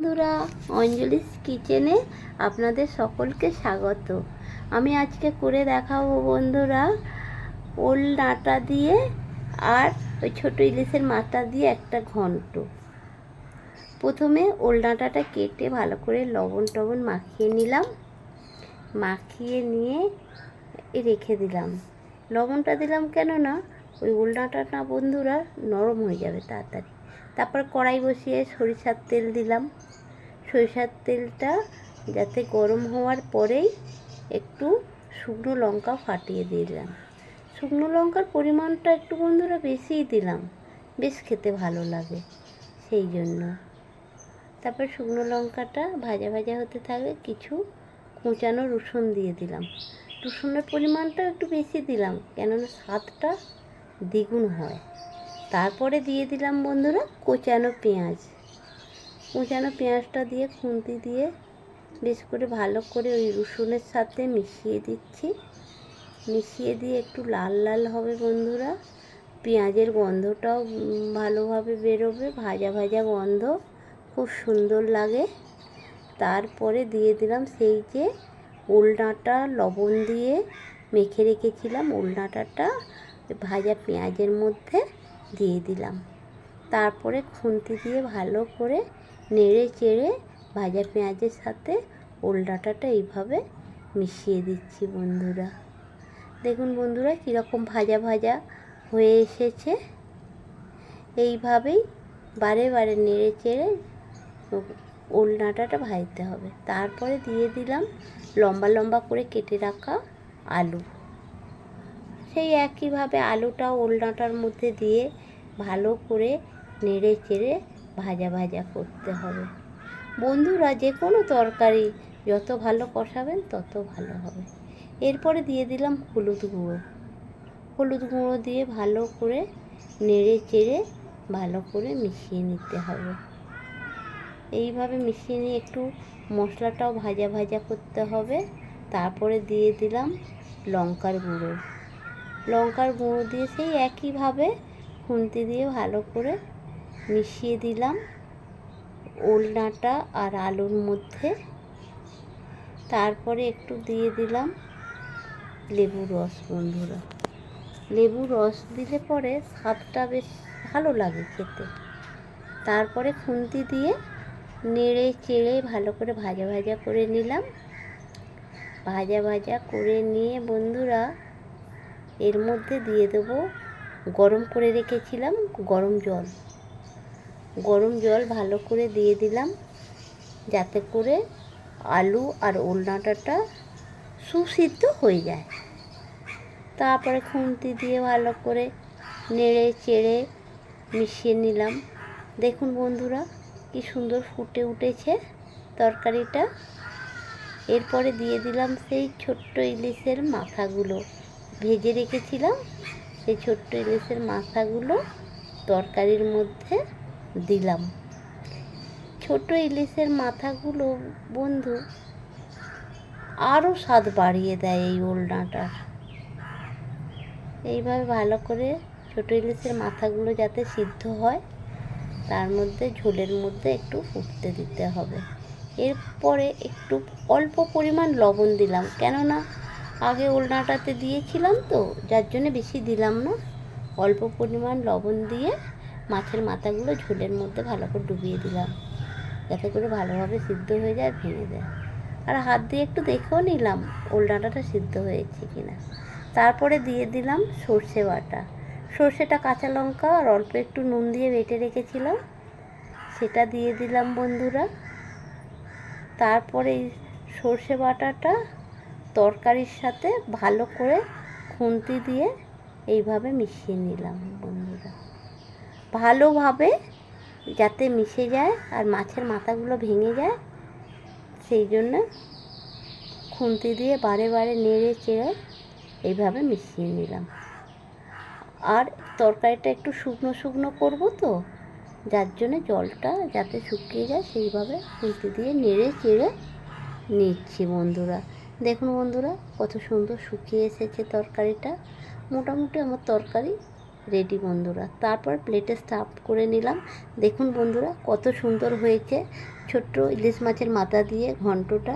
বন্ধুরা, অঞ্জলিস কিচেনে আপনাদের সকলকে স্বাগত। আমি আজকে করে দেখাবো বন্ধুরা, ওল ডাঁটা দিয়ে আর ওই ছোটো ইলিশের মাথা দিয়ে একটা ঘন্ট। প্রথমে ওল ডাঁটাটা কেটে ভালো করে লবণ টবণ মাখিয়ে নিলাম। মাখিয়ে নিয়ে রেখে দিলাম। লবণটা দিলাম কেননা ওই ওল ডাঁটাটা বন্ধুরা নরম হয়ে যাবে তাড়াতাড়ি। তারপর কড়াই বসিয়ে সরিষার তেল দিলাম। সরিষার তেলটা যাতে গরম হওয়ার পরেই একটু শুকনো লঙ্কা ফাটিয়ে দিলাম। শুকনো লঙ্কার পরিমাণটা একটু বন্ধুরা বেশিই দিলাম, বেশ খেতে ভালো লাগে সেই জন্য। তারপর শুকনো লঙ্কাটা ভাজা ভাজা হতে থাকলে কিছু কুচানো রসুন দিয়ে দিলাম। রসুনের পরিমাণটা একটু বেশি দিলাম কেননা স্বাদটা দ্বিগুণ হয়। তারপরে দিয়ে দিলাম বন্ধুরা কোচানো পেঁয়াজ। কোচানো পেঁয়াজটা দিয়ে খুন্তি দিয়ে বেশ করে ভালো করে ওই রসুনের সাথে মিশিয়ে দিচ্ছি। মিশিয়ে দিয়ে একটু লাল লাল হবে বন্ধুরা, পেঁয়াজের গন্ধটাও ভালোভাবে বেরোবে, ভাজা ভাজা গন্ধ খুব সুন্দর লাগে। তারপরে দিয়ে দিলাম সেই যে ওল ডাঁটা লবণ দিয়ে মেখে রেখেছিলাম, ওল ডাঁটাটা ভাজা পেঁয়াজের মধ্যে দিয়ে দিলাম। তারপরে খুন্তি দিয়ে ভালো করে নেড়ে চেড়ে ভাজা পেঁয়াজের সাথে ওল ডাঁটাটা এইভাবে মিশিয়ে দিচ্ছি বন্ধুরা। দেখুন বন্ধুরা কীরকম ভাজা ভাজা হয়ে এসেছে। এইভাবেই বারে বারে নেড়ে চেড়ে ওল ডাঁটাটা ভাজতে হবে। তারপরে দিয়ে দিলাম লম্বা লম্বা করে কেটে রাখা আলু। সেই একইভাবে আলুটাও ওল ডাঁটার মধ্যে দিয়ে ভালো করে নেড়ে চেড়ে ভাজা ভাজা করতে হবে বন্ধুরা। যে কোনো তরকারি যত ভালো কষাবেন তত ভালো হবে। এরপরে দিয়ে দিলাম হলুদ গুঁড়ো। হলুদ গুঁড়ো দিয়ে ভালো করে নেড়ে চেড়ে ভালো করে মিশিয়ে নিতে হবে। এইভাবে মিশিয়ে নিয়ে একটু মশলাটাও ভাজা ভাজা করতে হবে। তারপরে দিয়ে দিলাম লঙ্কার গুঁড়ো। লঙ্কার গুঁড়ো দিয়ে সেই একইভাবে খুন্তি দিয়ে ভালো করে মিশিয়ে দিলাম ওল ডাঁটা আর আলুর মধ্যে। তারপরে একটু দিয়ে দিলাম লেবুর রস বন্ধুরা। লেবুর রস দিলে পরে স্বাদটা বেশ ভালো লাগে খেতে। তারপরে খুন্তি দিয়ে নেড়ে চেড়ে ভালো করে ভাজা ভাজা করে নিলাম। ভাজা ভাজা করে নিয়ে বন্ধুরা এর মধ্যে দিয়ে দেবো গরম করে রেখেছিলাম গরম জল। গরম জল ভালো করে দিয়ে দিলাম যাতে করে আলু আর ওল ডাঁটাটা সুসিদ্ধ হয়ে যায়। তারপরে খুন্তি দিয়ে ভালো করে নেড়ে চেড়ে মিশিয়ে নিলাম। দেখুন বন্ধুরা কি সুন্দর ফুটে উঠেছে তরকারিটা। এরপরে দিয়ে দিলাম সেই ছোট্ট ইলিশের মাথাগুলো ভেজে রেখেছিলাম। সেই ছোট্ট ইলিশের মাথাগুলো তরকারির মধ্যে দিলাম। ছোট ইলিশের মাথাগুলো বন্ধু আরও স্বাদ বাড়িয়ে দেয় এই ওল ডাঁটার। এইভাবে ভালো করে ছোট ইলিশের মাথাগুলো যাতে সিদ্ধ হয় তার মধ্যে ঝোলের মধ্যে একটু ফুটতে দিতে হবে। এরপরে একটু অল্প পরিমাণ লবণ দিলাম কেননা আগে ওল ডাঁটাতে দিয়েছিলাম তো, যার জন্য বেশি দিলাম না। অল্প পরিমাণ লবণ দিয়ে মাছের মাথাগুলো ঝোলের মধ্যে ভালো করে ডুবিয়ে দিলাম যাতে করে ভালোভাবে সিদ্ধ হয়ে যায়, ভেঙে যায়। আর হাত দিয়ে একটু দেখেও নিলাম ওল ডাঁটাটা সিদ্ধ হয়েছে কিনা। তারপরে দিয়ে দিলাম সর্ষে বাটা। সর্ষেটা কাঁচা লঙ্কা আর অল্প একটু নুন দিয়ে বেটে রেখেছিলাম, সেটা দিয়ে দিলাম বন্ধুরা। তারপরে এই সর্ষে বাটাটা তরকারির সাথে ভালো করে খুন্তি দিয়ে এইভাবে মিশিয়ে নিলাম বন্ধুরা। ভালোভাবে যাতে মিশে যায় আর মাছের মাথাগুলো ভেঙে যায় সেই জন্য খুন্তি দিয়ে বারে বারে নেড়ে চেড়ে এইভাবে মিশিয়ে নিলাম। আর তরকারিটা একটু শুকনো শুকনো করব তো, যার জন্য জলটা যাতে শুকিয়ে যায় সেইভাবে খুন্তি দিয়ে নেড়ে চেড়ে নিচ্ছি বন্ধুরা। দেখুন বন্ধুরা কত সুন্দর শুকিয়ে এসেছে তরকারিটা। মোটামুটি আমার তরকারি রেডি বন্ধুরা। তারপর প্লেটে স্টাফ করে নিলাম। দেখুন বন্ধুরা কত সুন্দর হয়েছে ছোট্ট ইলিশ মাছের মাথা দিয়ে ঘন্টটা।